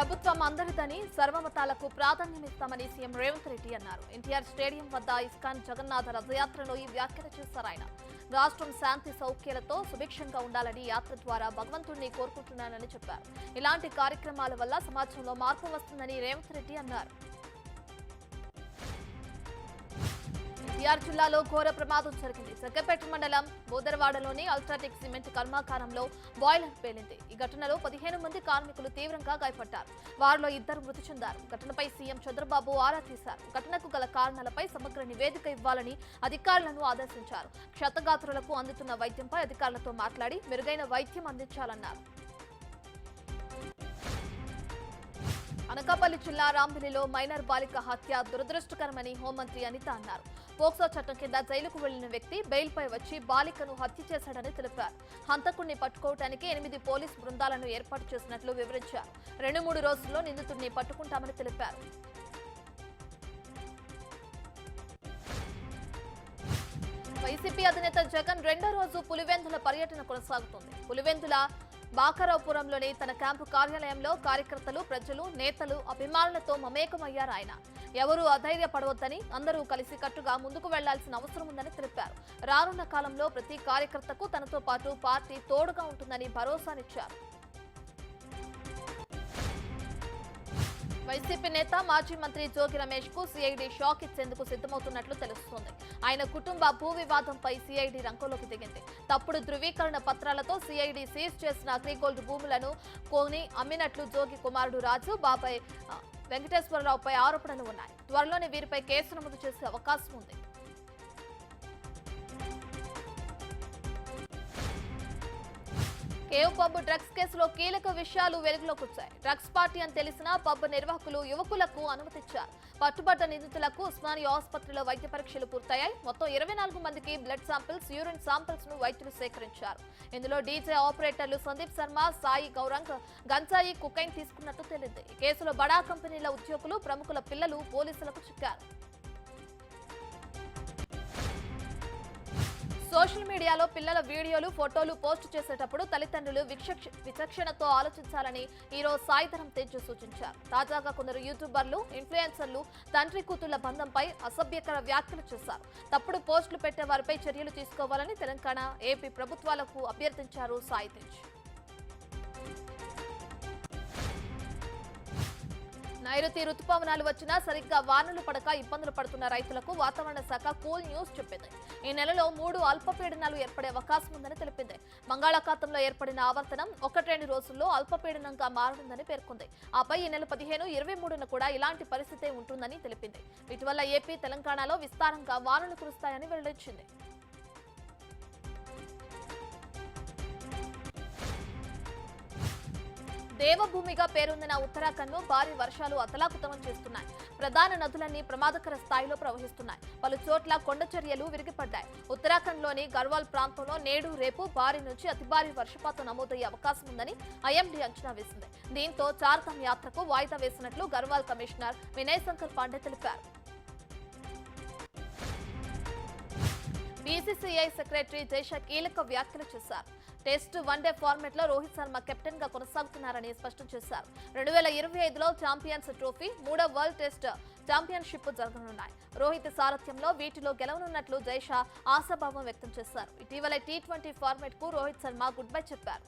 ప్రభుత్వం అందరిదని సర్వమతాలకు ప్రాధాన్యమిస్తామని సీఎం రేవంత్ రెడ్డి అన్నారు. ఎన్టీఆర్ స్టేడియం వద్ద ఇస్కాన్ జగన్నాథ రథయాత్రలో ఈ వ్యాఖ్యలు చేశారు ఆయన. రాష్ట్రం శాంతి సౌఖ్యాలతో సుభిక్షంగా ఉండాలని యాత్ర ద్వారా భగవంతుడిని కోరుకుంటున్నానని చెప్పారు. ఇలాంటి కార్యక్రమాల వల్ల సమాజంలో మార్పు వస్తుందని రేవంత్ రెడ్డి అన్నారు. ఎన్టీఆర్ జిల్లాలో ఘోర ప్రమాదం జరిగింది. జగ్గపేట మండలం బోదరవాడలోని అల్ట్రాటెక్ సిమెంట్ కర్మాగారంలో బాయిలర్ పేలింది. ఈ ఘటనలో 15 మంది కార్మికులు తీవ్రంగా గాయపడ్డారు. వారిలో 2 మృతి చెందారు. ఘటనపై సీఎం చంద్రబాబు ఆరా తీశారు. ఘటనకు గల కారణాలపై సమగ్ర నివేదిక ఇవ్వాలని అధికారులను ఆదేశించారు. క్షతగాత్రులకు అందుతున్న వైద్యంపై అధికారులతో మాట్లాడి మెరుగైన వైద్యం అందించాలన్నారు. అనకాపల్లి జిల్లా రాంబిలిలో మైనర్ బాలిక హత్య దురదృష్టకరమని హోంమంత్రి అనిత అన్నారు. పోక్సో చట్టం కింద జైలుకు వెళ్లిన వ్యక్తి బెయిల్పై వచ్చి బాలికను హత్య చేశాడని తెలిపారు. హంతకుడిని పట్టుకోవడానికి 8 పోలీసు బృందాలను ఏర్పాటు చేసినట్లు వివరించారు. 2-3 రోజుల్లో నిందితుడిని పట్టుకుంటామని తెలిపారు. వైసీపీ అధినేత జగన్ 2వ రోజు పులివెందుల పర్యటన కొనసాగుతోంది. పులివెందుల బాకరావుపురంలోని తన క్యాంపు కార్యాలయంలో కార్యకర్తలు, ప్రజలు, నేతలు, అభిమానులతో మమేకమయ్యారు ఆయన. ఎవరూ అధైర్యపడవద్దని, అందరూ కలిసికట్టుగా ముందుకు వెళ్లాల్సిన అవసరం ఉందని తెలిపారు. రానున్న కాలంలో ప్రతి కార్యకర్తకు తనతో పాటు పార్టీ తోడుగా ఉంటుందని భరోసానిచ్చారు. వైసీపీ నేత మాజీ మంత్రి జోగి రమేష్ కు సిఐడి షాక్ ఇచ్చేందుకు సిద్ధమవుతున్నట్లు తెలుస్తోంది. ఆయన కుటుంబ భూ వివాదంపై సిఐడి రంగంలోకి దిగింది. తప్పుడు ధృవీకరణ పత్రాలతో సిఐడి సీజ్ చేసిన అగ్రిగోల్డ్ భూములను కొని అమ్మినట్లు జోగి కుమారుడు రాజు, బాబాయ్ వెంకటేశ్వరరావుపై ఆరోపణలు ఉన్నాయి. త్వరలోనే వీరిపై కేసు నమోదు చేసే అవకాశం ఉంది. కేవ్ పబ్ డ్రగ్స్ కేసులో కీలక విషయాలు వెలుగులోకి వచ్చాయి. డ్రగ్స్ పార్టీ అని తెలిసినా పబ్ నిర్వాహకులు యువకులకు అనుమతిచ్చారు. పట్టుబడ్డ నిందితులకు ఉస్మానియా ఆసుపత్రిలో వైద్య పరీక్షలు పూర్తయ్యాయి. మొత్తం 24 మందికి బ్లడ్ శాంపిల్స్, యూరిన్ శాంపిల్స్ ను వైద్యులు సేకరించారు. ఇందులో డీజే ఆపరేటర్లు సందీప్ శర్మ, సాయి గౌరంగ్ గంజాయి, కుకైన్ తీసుకున్నట్టు తెలిసింది. ఈ కేసులో బడా కంపెనీల ఉద్యోగులు, ప్రముఖుల పిల్లలు పోలీసులకు చిక్కారు. సోషల్ మీడియాలో పిల్లల వీడియోలు, ఫోటోలు పోస్టు చేసేటప్పుడు తల్లిదండ్రులు విచక్షణతో ఆలోచించాలని ఈరోజు సాయిధరం తేజ్ సూచించారు. తాజాగా కొందరు యూట్యూబర్లు, ఇన్ఫ్లుయెన్సర్లు తండ్రి కూతుళ్ల బంధంపై అసభ్యకర వ్యాఖ్యలు చేశారు. తప్పుడు పోస్టులు పెట్టే వారిపై చర్యలు తీసుకోవాలని తెలంగాణ, ఏపీ ప్రభుత్వాలకు అభ్యర్థించారు సాయి తేజ్. నైరుతి రుతుపవనాలు వచ్చినా సరిగ్గా వానలు పడక ఇబ్బందులు పడుతున్న రైతులకు వాతావరణ శాఖ కూల్ న్యూస్ చెప్పింది. ఈ నెలలో 3 అల్పపీడనాలు ఏర్పడే అవకాశం ఉందని తెలిపింది. బంగాళాఖాతంలో ఏర్పడిన ఆవర్తనం 1-2 రోజుల్లో అల్పపీడనంగా మారనుందని పేర్కొంది. ఆపై ఈ నెల 15, 23న కూడా ఇలాంటి పరిస్థితే ఉంటుందని తెలిపింది. వీటి వల్ల ఏపీ, తెలంగాణలో విస్తారంగా వానలు కురుస్తాయని వెల్లడించింది. దేవభూమిగా పేరొందిన ఉత్తరాఖండ్ ను భారీ వర్షాలు అతలాకుతలం చేస్తున్నాయి. ప్రధాన నదులన్నీ ప్రమాదకర స్థాయిలో ప్రవహిస్తున్నాయి. పలు చోట్ల కొండ చర్యలు విరిగిపడ్డాయి. ఉత్తరాఖండ్లోని గర్వాల్ ప్రాంతంలో నేడు, రేపు భారీ నుంచి అతి భారీ వర్షపాతం నమోదయ్యే అవకాశం ఉందని ఐఎండీ అంచనా వేసింది. దీంతో చార్ధామ్ యాత్రకు వాయిదా వేసినట్లు గర్వాల్ కమిషనర్ వినయ్ శంకర్ పాండే తెలిపారు. బీసీసీఐ సెక్రటరీ జైషా కీలక వ్యాఖ్యలు చేశారు. టెస్ట్, వన్డే ఫార్మాట్ లో రోహిత్ శర్మ కెప్టెన్ గా కొనసాగుతున్నారని స్పష్టం చేశారు. 2025లో ఛాంపియన్స్ ట్రోఫీ, 3వ వరల్డ్ టెస్ట్ ఛాంపియన్షిప్ జరగనున్నాయి. రోహిత్ సారథ్యంలో వీటిలో గెలవనున్నట్లు జైషా ఆశాభావం వ్యక్తం చేశారు. ఇటీవల T20 ఫార్మాట్ కు రోహిత్ శర్మ గుడ్ బై చెప్పారు.